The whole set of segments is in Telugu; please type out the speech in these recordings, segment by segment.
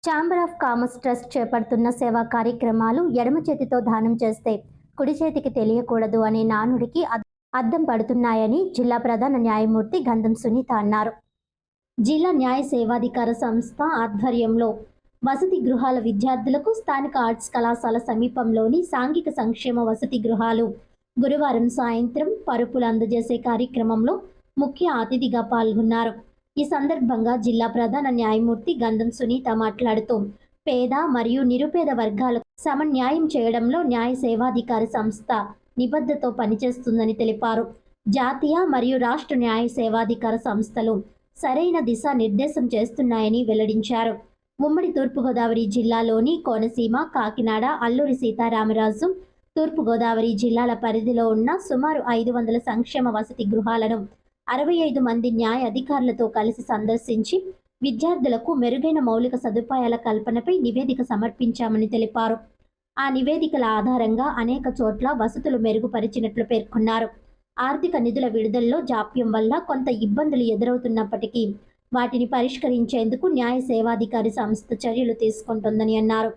ఛాంబర్ ఆఫ్ కామర్స్ ట్రస్ట్ చేపడుతున్న సేవా కార్యక్రమాలు ఎడమ చేతితో దానం చేస్తే కుడి చేతికి తెలియకూడదు అనే నానుడికి అద్దం పడుతున్నాయని జిల్లా ప్రధాన న్యాయమూర్తి గంధం సునీత అన్నారు. జిల్లా న్యాయ సేవాధికార సంస్థ ఆధ్వర్యంలో వసతి గృహాల విద్యార్థులకు స్థానిక ఆర్ట్స్ కళాశాల సమీపంలోని సాంఘిక సంక్షేమ వసతి గృహాలు గురువారం సాయంత్రం పరుపులు అందజేసే కార్యక్రమంలో ముఖ్య అతిథిగా పాల్గొన్నారు. ఈ సందర్భంగా జిల్లా ప్రధాన న్యాయమూర్తి గంధం సునీత మాట్లాడుతూ పేద మరియు నిరుపేద వర్గాలకు సమన్యాయం చేయడంలో న్యాయ సేవాధికారి సంస్థ నిబద్ధతతో పనిచేస్తుందని తెలిపారు. జాతీయ మరియు రాష్ట్ర న్యాయ సేవాధికార సంస్థలు సరైన దిశా నిర్దేశం చేస్తున్నాయని వెల్లడించారు. ఉమ్మడి తూర్పుగోదావరి జిల్లాలోని కోనసీమ, కాకినాడ, అల్లూరి సీతారామరాజు, తూర్పుగోదావరి జిల్లాల పరిధిలో ఉన్న సుమారు 500 సంక్షేమ వసతి గృహాలను 65 మంది న్యాయ అధికారులతో కలిసి సందర్శించి విద్యార్థులకు మెరుగైన మౌలిక సదుపాయాల కల్పనపై నివేదిక సమర్పించామని తెలిపారు. ఆ నివేదికల ఆధారంగా అనేక చోట్ల వసతులు మెరుగుపరిచినట్లు పేర్కొన్నారు. ఆర్థిక నిధుల విడుదలలో జాప్యం వల్ల కొంత ఇబ్బందులు ఎదురవుతున్నప్పటికీ వాటిని పరిష్కరించేందుకు న్యాయ సేవాధికారి సంస్థ చర్యలు తీసుకుంటుందని అన్నారు.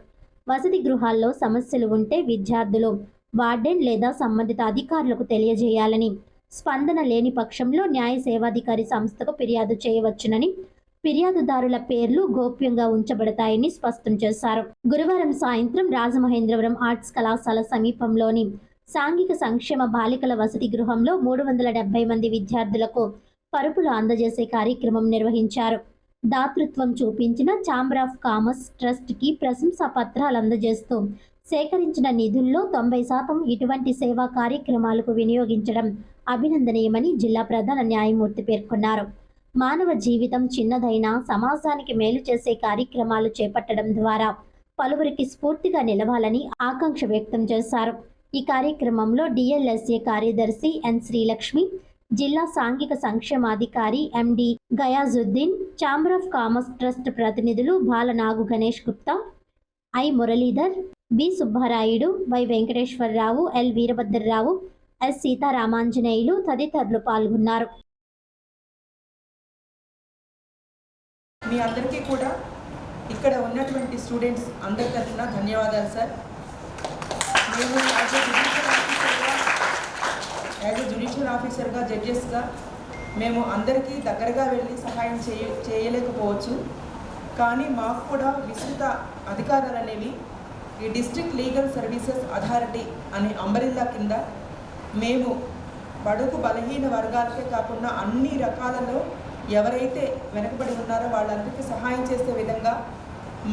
వసతి గృహాల్లో సమస్యలు ఉంటే విద్యార్థులు వార్డెన్ లేదా సంబంధిత అధికారులకు తెలియజేయాలని, స్పందన లేని పక్షంలో న్యాయ సేవాధికారి సంస్థకు ఫిర్యాదు చేయవచ్చునని, ఫిర్యాదుదారుల పేర్లు గోప్యంగా ఉంచబడతాయని స్పష్టం చేశారు. గురువారం సాయంత్రం రాజమహేంద్రవరం ఆర్ట్స్ కళాశాల సమీపంలోని సాంఘిక సంక్షేమ బాలికల వసతి గృహంలో 370 మంది విద్యార్థులకు పరుపులు అందజేసే కార్యక్రమం నిర్వహించారు. దాతృత్వం చూపించిన ఛాంబర్ ఆఫ్ కామర్స్ ట్రస్ట్కి ప్రశంసా పత్రాలు అందజేస్తూ సేకరించిన నిధుల్లో 90% ఇటువంటి సేవా కార్యక్రమాలకు వినియోగించడం అభినందనీయమని జిల్లా ప్రధాన న్యాయమూర్తి పేర్కొన్నారు. మానవ జీవితం చిన్నదైనా సమాజానికి మేలు చేసే కార్యక్రమాలు చేపట్టడం ద్వారా పలువురికి స్ఫూర్తిగా నిలవాలని ఆకాంక్ష వ్యక్తం చేశారు. ఈ కార్యక్రమంలో డిఎల్ఎస్ఏ కార్యదర్శి ఎన్ శ్రీలక్ష్మి, జిల్లా సాంఘిక సంక్షేమాధికారి MD Gayazuddin, chamber of commerce trust ప్రతినిధులు Bala Nagu Ganesh Gupta, I Muralidhar, B Subbarayudu, Y Venkateswararao, L Veerabhadrarao, S Seetharamanjaneyulu తదితరులు పాల్గొన్నారు. మీ అందరికీ కూడా ఇక్కడ ఉన్నటువంటి స్టూడెంట్స్ అందరి తరఫున ధన్యవాదాలు సార్. మేము యాజ్ ఎ జ్యుడిషియల్ ఆఫీసర్గా, జడ్జెస్గా మేము అందరికీ దగ్గరగా వెళ్ళి సహాయం చేయలేకపోవచ్చు. కానీ మాకు కూడా విస్తృత అధికారాలు అనేవి ఈ డిస్ట్రిక్ట్ లీగల్ సర్వీసెస్ అథారిటీ అనే అంబరిల్లా కింద మేము బడుగు బలహీన వర్గాలకే కాకుండా అన్ని రకాలలో ఎవరైతే వెనకబడి ఉన్నారో వాళ్ళందరికీ సహాయం చేసే విధంగా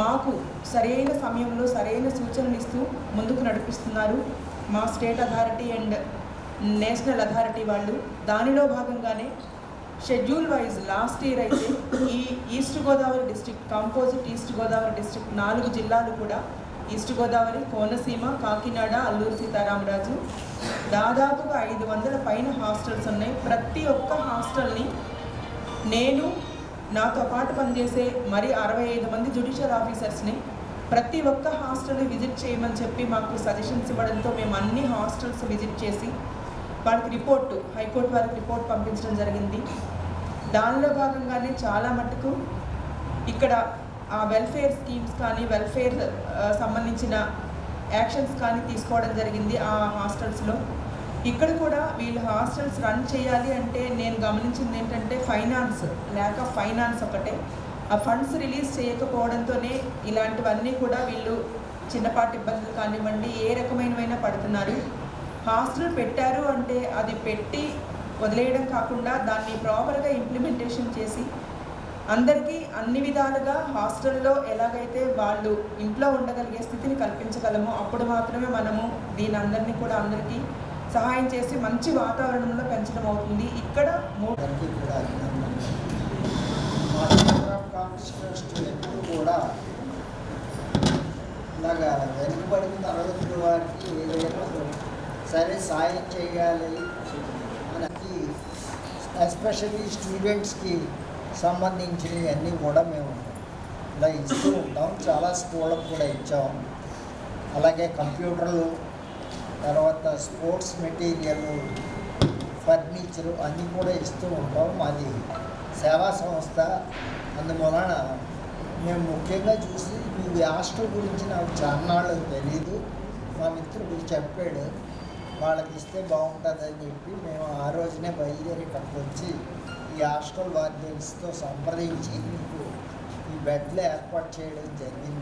మాకు సరైన సమయంలో సరైన సూచనలు ఇస్తూ ముందుకు నడిపిస్తున్నారు మా state authority and national authority వాళ్ళు. దానిలో భాగంగానే షెడ్యూల్ వైజ్ లాస్ట్ ఇయర్ అయితే ఈ east Godavari district, composite east Godavari district 4 జిల్లాలు కూడా ఈస్ట్ గోదావరి, కోనసీమ, కాకినాడ, అల్లూరి సీతారామరాజు దాదాపుగా 500 పైన హాస్టల్స్ ఉన్నాయి. ప్రతి ఒక్క హాస్టల్ని నేను, నాతో పాటు పనిచేసే మరి 65 మంది జ్యుడిషియల్ ఆఫీసర్స్ని ప్రతి ఒక్క హాస్టల్ని విజిట్ చేయమని చెప్పి మాకు సజెషన్స్ ఇవ్వడంతో మేము అన్ని హాస్టల్స్ విజిట్ చేసి వాళ్ళకి రిపోర్టు, హైకోర్టు వారికి రిపోర్ట్ పంపించడం జరిగింది. దానిలో భాగంగానే చాలా మటుకు ఇక్కడ ఆ వెల్ఫేర్ స్కీమ్స్ కానీ, వెల్ఫేర్ సంబంధించిన యాక్షన్స్ కానీ తీసుకోవడం జరిగింది ఆ హాస్టల్స్లో. ఇక్కడ కూడా వీళ్ళు హాస్టల్స్ రన్ చేయాలి అంటే నేను గమనించింది ఏంటంటే ఫైనాన్స్, ల్యాక్ ఆఫ్ ఫైనాన్స్ ఒకటే. ఆ ఫండ్స్ రిలీజ్ చేయకపోవడంతోనే ఇలాంటివన్నీ కూడా వీళ్ళు చిన్నపాటి ఇబ్బందులు కానివ్వండి ఏ రకమైనవైనా పడుతున్నారు. హాస్టల్ పెట్టారు అంటే అది పెట్టి వదిలేయడం కాకుండా దాన్ని ప్రాపర్గా ఇంప్లిమెంటేషన్ చేసి అందరికీ అన్ని విధాలుగా హాస్టల్లో ఎలాగైతే వాళ్ళు ఇంట్లో ఉండగలిగే స్థితిని కల్పించగలమో అప్పుడు మాత్రమే మనము దీని అందరినీ కూడా అందరికీ సహాయం చేసి మంచి వాతావరణంలో పెంచడం అవుతుంది. ఇక్కడ కూడా ఇలాగా వెనుకబడిన తరగతుల వారికి ఏదైనా సరే సాయం చేయాలి మనకి, ఎస్పెషల్లీ స్టూడెంట్స్కి సంబంధించినవి అన్నీ కూడా మేము ఇలా ఇస్తూ ఉంటాం. చాలా స్కూళ్ళకు కూడా ఇచ్చాం. అలాగే కంప్యూటర్లు, తర్వాత స్పోర్ట్స్ మెటీరియల్, ఫర్నిచరు అన్నీ కూడా ఇస్తూ ఉంటాం. మాది సేవా సంస్థ, అందువలన మేము ముఖ్యంగా చూసి ఈ హాస్టల్ గురించి నాకు చాన్నాళ్ళు తెలీదు. మా మిత్రుడు చెప్పాడు వాళ్ళకి ఇస్తే బాగుంటుందని చెప్పి మేము ఆ రోజునే బయలుదేరి ఇక్కడికి వచ్చి ఈ హాస్టల్ వార్డెన్స్తో సంప్రదించి మీకు ఈ బెడ్లు ఏర్పాటు చేయడం జరిగింది.